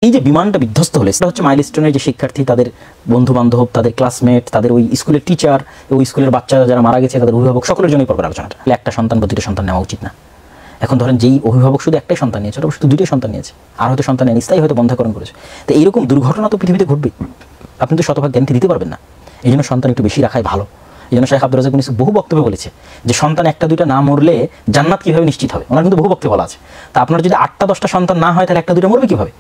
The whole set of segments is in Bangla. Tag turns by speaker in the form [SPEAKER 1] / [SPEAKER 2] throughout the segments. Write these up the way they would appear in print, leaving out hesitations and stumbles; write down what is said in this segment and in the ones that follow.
[SPEAKER 1] এই যে বিমানটা বিধ্বস্ত হলে সেটা হচ্ছে মাইলস্টোনের যে শিক্ষার্থী, তাদের বন্ধু বান্ধব, তাদের ক্লাসমেট, তাদের ওই স্কুলের টিচার, ওই স্কুলের বাচ্চা যারা মারা গেছে, তাদের অভিভাবক, সকলের জন্যই পড়বার আলোচনাটা। একটা সন্তান প্রতিটা সন্তান নেওয়া উচিত না। এখন ধরেন যেই অভিভাবক শুধু একটাই সন্তান নিয়েছে, ওটা শুধু দুইটাই সন্তান নিয়েছে, আর হয়তো সন্তান নেন, স্থায়ী হয়তো বন্ধাকরণ করেছে। তো এইরকম দুর্ঘটনা তো পৃথিবীতে ঘটবেই, আপনি তো শতভাগ গ্যারান্টি দিতে পারবেন না। এই জন্য সন্তান একটু বেশি রাখাই ভালো। এই জন্য শেখ আব্দুর রাজ্জাক উনি বহু বক্তব্যে বলেছে যে সন্তান একটা দুইটা না মরলে জান্নাত কীভাবে নিশ্চিত হবে, ওনার কিন্তু বহু বক্তব্য বলা আছে। তা আপনার যদি 8টা 10টা সন্তান না হয় তাহলে একটা দুইটা মরবে কীভাবে?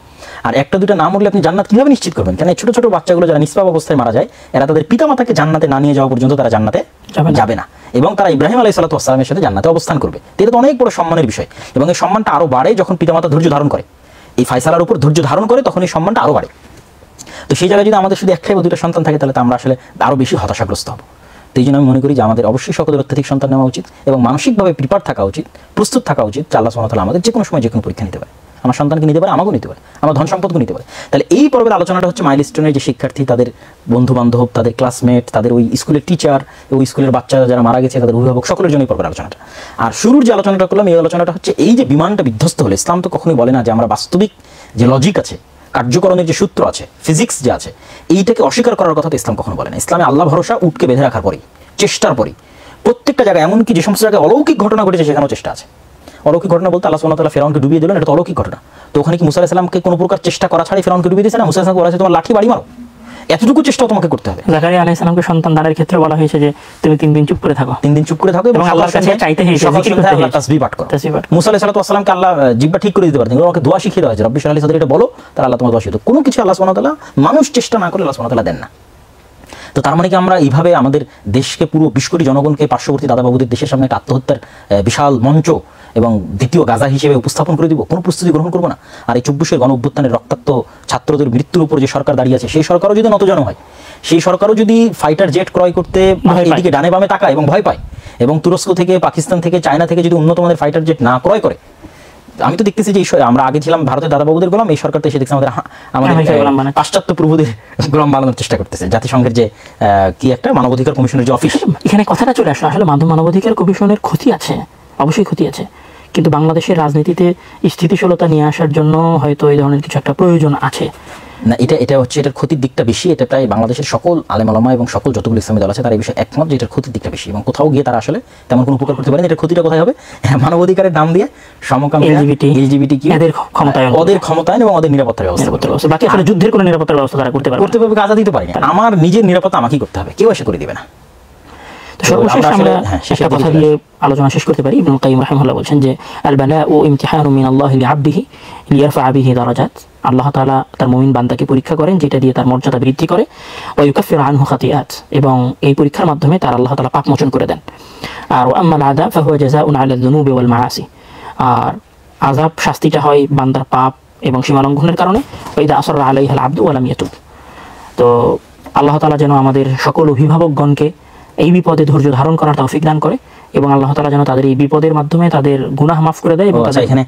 [SPEAKER 1] আর একটা দুইটা না মরলে আপনি জান্নাত কীভাবে নিশ্চিত করবেন? কেন ছোটো ছোটো বাচ্চাগুলো যারা নিষ্পাপ অবস্থায় মারা যায়, এরা তাদের পিতামাতাকে জান্নাতে না নিয়ে যাওয়া পর্যন্ত তারা জান্নাতে যাবে না, এবং তারা ইব্রাহিম আলাইহিস সালাতু ওয়াস সালামের সাথে জান্নাতে অবস্থান করবে। এটা তো অনেক বড় সম্মানের বিষয়, এবং এই সম্মানটা আরও বাড়ে যখন পিতামাতা ধৈর্য ধারণ করে, এই ফায়সালার উপর ধৈর্য ধারণ করে, তখন এই সম্মানটা আরও বাড়ে। তো সেই জায়গায় যদি আমাদের শুধু একটাই বা দুটো সন্তান থাকে তাহলে তো আমরা আসলে আরও বেশি হতাশাগ্রস্ত হব। তো এই জন্য আমি মনে করি যে আমাদের অবশ্যই সকলের অত্যাধিক সন্তান নেওয়া উচিত, এবং মানসিকভাবে প্রিপার থাকা উচিত, প্রস্তুত থাকা উচিত। আল্লাহ সুবহানাহু ওয়া তাআলা আমাদের যে কোনো সময় যে কোনো পরীক্ষা নিতে পারে, আমার সন্তানকে নিতে পারে, আমাকেও নিতে পারে, আমার ধন সম্পদকে নিতে পারে। তাহলে এই পর্বের আলোচনাটা হচ্ছে মাইলস্টোনের যে শিক্ষার্থী, তাদের বন্ধু বান্ধব, তাদের ক্লাসমেট, তাদের ওই স্কুলের টিচার, ওই স্কুলের বাচ্চা যারা মারা গেছে, তাদের অভিভাবক, সকলের জন্যই পর্বের আলোচনাটা। আর শুরুর যে আলোচনাটা করলাম, এই আলোচনাটা হচ্ছে এই যে বিমানটা বিধ্বস্ত হলে, ইসলাম তো কখনোই বলে না যে আমরা বাস্তবিক যে লজিক আছে, কার্যকরণের যে সূত্র আছে, ফিজিক্স যে আছে, এইটাকে অস্বীকার করার কথা তো ইসলাম কখনো বলে না। ইসলামে আল্লাহ ভরসা, উটকে বেঁধে রাখার পরেই, চেষ্টার পরেই, প্রত্যেকটা জায়গায়, এমনকি যে সমস্ত জায়গায় অলৌকিক ঘটনা ঘটেছে সেখানেও চেষ্টা আছে। অলৌকিক ঘটনা বলতে আল্লাহ সুবহানাহু ওয়া তাআলা ফেরাউনকে ডুবিয়ে দিলেন, এটা তো অলৌকিক ঘটনা। তো ওখানে কি মুসা আলাইহিস সালামকে কোনো প্রকার চেষ্টা করা ছাড়াই ফেরাউনকে ডুবিয়ে দিয়েছে না? মুসা আলাইহিস সালামকে বলা হয়েছে তোমার লাঠি বাড়ি মারো, এতটুকু চেষ্টাও তোমাকে করতে হবে।
[SPEAKER 2] জাকারিয়া আলাইহিস সালামকে সন্তান দানের ক্ষেত্রে বলা হয়েছে যে তুমি 3 দিন চুপ করে থাকো,
[SPEAKER 1] 3 দিন চুপ করে থাকো, এবং আল্লাহর কাছে চাইতে হয়েছে আল্লাহ তাসবিহ পাঠ করো। মুসা আলাইহিস সালামকে আল্লাহ জিহ্বা ঠিক করে দিতে পারতেন, ওকে দোয়া শিখিয়ে দেওয়া হয়েছে, রব্বি ইশরাহ লি সাদরি, এটা বলো, তার আল্লাহ তোমার দোয়া শিখিয়ে দেন। কোনো কিছু আল্লাহ সুবহানাহু ওয়া তাআলা মানুষ চেষ্টা না করে আল্লাহ সুবহানাহু ওয়া তাআলা দেন না। তো তার মানে কি আমরা এইভাবে আমাদের দেশকে, পুরো 20 কোটি জনগণকে পার্শ্ববর্তী দাদাবাবুদের দেশের সামনে একটা আত্মহত্যার বিশাল মঞ্চ এবং দ্বিতীয় গাজা হিসেবে উপস্থাপন করে দিব? কোনো প্রস্তুতি গ্রহণ করবো না। আর এই 24-এর গণ অভ্যুত্থানের রক্তাক্ত ছাত্রদের মৃত্যুর উপর যে সরকার দাঁড়িয়ে আছে, সেই সরকারও যদি নতজন হয়, সেই সরকারও যদি ফাইটার জেট ক্রয় করতে এদিকে ডানে বামে তাকায় এবং ভয় পায়, এবং তুরস্ক থেকে, পাকিস্তান থেকে, চায়না থেকে যদি উন্নত মানের ফাইটার জেট না ক্রয় করে, আমি তো দেখতেছি যে আমরা আগে ছিলাম ভারতের দাদাবাবুদের গোলাম, এই সরকার তো এসে দেখছি আমাদের পাশ্চাত্য প্রভুদের গোলাম বানানোর চেষ্টা করতেছে। জাতিসংঘের যে কি একটা মানবাধিকার কমিশনের যে অফিস,
[SPEAKER 2] এখানে কথাটা চলে আসলো, আসলে মানবাধিকার কমিশনের ক্ষতি আছে, অবশ্যই ক্ষতি আছে, কিন্তু বাংলাদেশের রাজনীতিতে স্থিতিশীলতা নিয়ে আসার জন্য হয়তো এই ধরনের কিছু একটা প্রয়োজন আছে
[SPEAKER 1] না। এটা হচ্ছে, এটার ক্ষতির দিকটা বেশি। এটা প্রায় বাংলাদেশের সকল আলেম ওলামা এবং সকল যতগুলো ইসলামী দল আছে তারা এই বিষয়ে একমত যে এটার ক্ষতির দিকটা বেশি, এবং কোথাও গিয়ে তারা আসলে তেমন কোনো উপকার করতে পারেন। এটার ক্ষতিটা কোথায় হবে? মানবাধিকারের নাম দিয়ে সমকামী, এলজিবিটি ওদের ক্ষমতায়ন এবং ওদের নিরাপত্তার ব্যবস্থা করতে হবে।
[SPEAKER 2] বাকি আসলে যুদ্ধের কোনো নিরাপত্তার ব্যবস্থা তারা করতে পারবে,
[SPEAKER 1] কাজা দিতে পারি না। আমার নিজের নিরাপত্তা আমাকেই করতে হবে, কেউ এসে করে দিবে না।
[SPEAKER 2] সর্বশেষ আমরা একটা কথা দিয়ে আলোচনা শেষ করতে পারি। ইবনুল কাইয়িম রাহিমাহুল্লাহ বলছেন যে আল বালাউ ইমতিহানুম মিনাল্লাহি লিআবদিহি লিয়ারফা বিহি দারাজাত, আল্লাহ তাআলা তার মুমিন বান্দাকে পরীক্ষা করেন যেটা দিয়ে তার মর্যাদা বৃদ্ধি করে, ওয়া ইউকাফিরু আনহু খাতিআত, এবং এই পরীক্ষার মাধ্যমে তার আল্লাহ তাআলা পাপ মোচন করে দেন। আর আম্মাল আযাব ফাহুয়া জাযাউন আলা যুনুবি ওয়াল মাআসি, আর আযাব শাস্তিটা হয় বান্দার পাপ এবং সীমালঙ্ঘনের কারণে। ওয়া ইযা আসরা আলাইহাল আবদু ওয়া লাম ইয়াতুব। তো আল্লাহ তাআলা যেন আমাদের সকল অভিভাবকগণকে এই বিপদে ধৈর্য ধারণ করার তৌফিক দান করে, এবং আল্লাহ তাআলা যেন তাদের এই বিপদের মাধ্যমে তাদের গুনাহ মাফ করে দেয়, এবং
[SPEAKER 1] এখানে